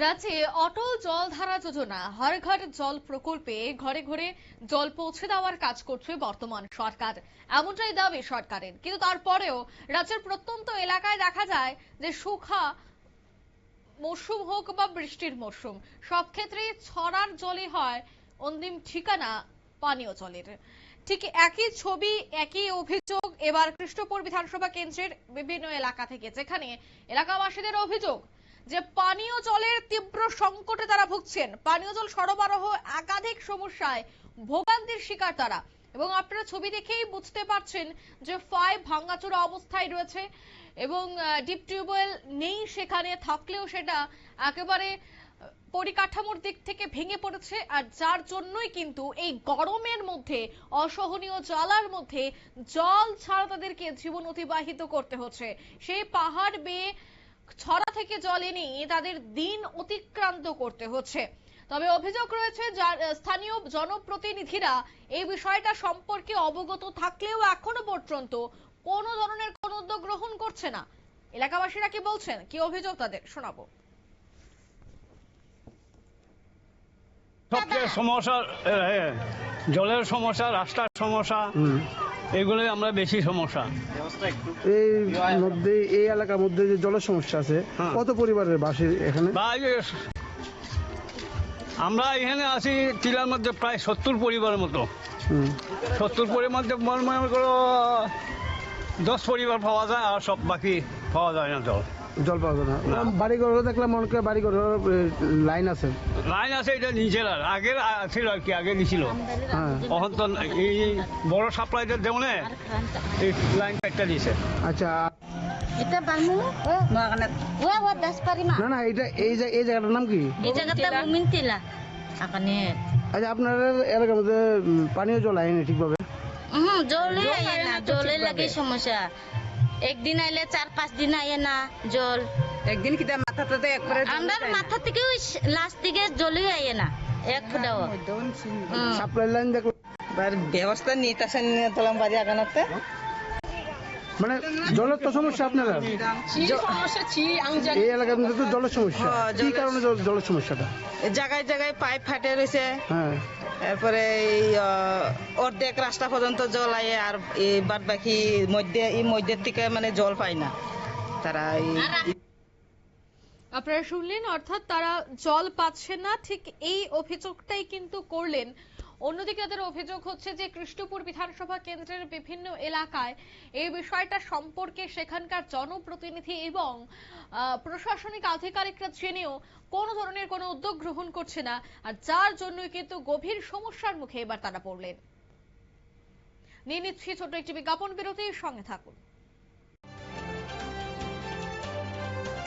রাজ্যে অটল জলধারা যোজনা হর ঘর জল প্রকল্পে ঘরে ঘরে জল পৌঁছে দেওয়ার কাজ করছে বর্তমান সরকার। এমনটাই দাবি সরকারের, কিন্তু তারপরেও রাজ্যের প্রত্যন্ত এলাকায় দেখা যায় যে শুখা মরশুম হোক বা বৃষ্টির মরশুম, সব ক্ষেত্রেই ছড়ার জলই হয় অন্তিম ঠিকানা পানীয় জলের। ঠিক একই ছবি, একই অভিযোগ এবার কৃষ্ণপুর বিধানসভা কেন্দ্রের বিভিন্ন এলাকা থেকে, যেখানে এলাকাবাসীদের অভিযোগ যে পানীয় জলের তীব্র সংকটে তারা ভুগছেন। পানীয় জল সরবরাহ একাধিক সমস্যায় ভোগান্তির শিকার তারা, এবং আপনারা ছবি দেখেই বুঝতে পারছেন যে পাইপ ভাঙাচোরা অবস্থায় রয়েছে এবং ডিপ টিউবওয়েল নেই, সেখানে থাকলেও সেটা একেবারে পরিকাঠামোর দিক থেকে ভেঙে পড়েছে। আর যার জন্যই কিন্তু এই গরমের মধ্যে, অসহনীয় জ্বালার মধ্যে জল ছাড়া তাদেরকে জীবন অতিবাহিত করতে হচ্ছে। সেই পাহাড় বেয়ে ছড়া থেকে জল এনে তাদের দিন অতিক্রান্ত করতে হচ্ছে। তবে অভিযোগ রয়েছে স্থানীয় জনপ্রতিনিধিরা এই বিষয়টা সম্পর্কে অবগত থাকলেও এখনো পর্যন্ত কোনো ধরনের কোন উদ্যোগ গ্রহণ করছে না। এলাকাবাসীরা কি বলছেন, কি অভিযোগ তাদের, শোনাবো। সবচেয়ে সমস্যা জলের সমস্যা, রাস্তার সমস্যা, এগুলোই আমরা বেশি সমস্যা। এই মধ্যে এই এলাকার মধ্যে যে জলের সমস্যা আছে, কত পরিবারের বাসে এখানে? আমরা এখানে আছি টিলার মধ্যে প্রায় 70 পরিবারের মতো। 70 পরিবার মধ্যে মনে করো 10 পরিবার পাওয়া যায়, আর সব বাকি পাওয়া যায় না। জল পাওয়া যায় না। বাড়িঘর দেখলাম মনে করে বাড়িঘর লাইন আছে, লাইন আছে, এটা নিচের আগে ছিল আর কি, আগে নিছিল। তখন তো এই বড় সাপ্লাইদের দেওয়া এই লাইন কাটটা দিছে। আচ্ছা, এটা বানু ও 10 পরিমা না না, এটা এই জায়গাটার নাম কি? এই জায়গাটা মুমিনতিলা আকানে। আচ্ছা, আপনার এলাকার মধ্যে পানীয় জল আইনি ঠিকভাবে? জলে আয় না, জলের লাগে সমস্যা। একদিন আইলে 4-5 দিন আয় না জল। একদিন কি মাথাটাতে একবারে আমরা মাথা থেকে লাস্ট দিকে জলই আয় না এক ফুটাও। সাপ্লাই লাইন দেখো, ব্যবস্থা নিতেছেন তোলাম বাড়ি আগানোতে। মানে জলের তো সমস্যা আপনারা এই এলাকার মধ্যে তো জলের সমস্যা। কি কারণে জলের সমস্যাটা? জায়গায় জায়গায় পাইপ ফাটে রয়েছে। হ্যাঁ, তারপরে এই অর্ধেক রাস্তা পর্যন্ত জল আয়, আর এই বাদ বাকি মধ্যের থেকে মানে জল পায় না তারা। আপনারা শুনলেন, অর্থাৎ তারা জল পাচ্ছে না, ঠিক এই অভিযোগটাই কিন্তু করলেন। অন্যদিকে তাদের অভিযোগ হচ্ছে যে কৃষ্ণপুর বিধানসভা কেন্দ্রের বিভিন্ন এলাকায় এই বিষয়টা সম্পর্কে সেখানকার জনপ্রতিনিধি এবং প্রশাসনিক আধিকারিকরা জেনেও কোনো ধরনের কোনো উদ্যোগ গ্রহণ করছে না, আর যার জন্য কিন্তু গভীর সমস্যার মুখে এবার তারা পড়লেন। নিয়ে নিচ্ছি ছোট্ট একটি বিজ্ঞাপন বিরতির, সঙ্গে থাকুন।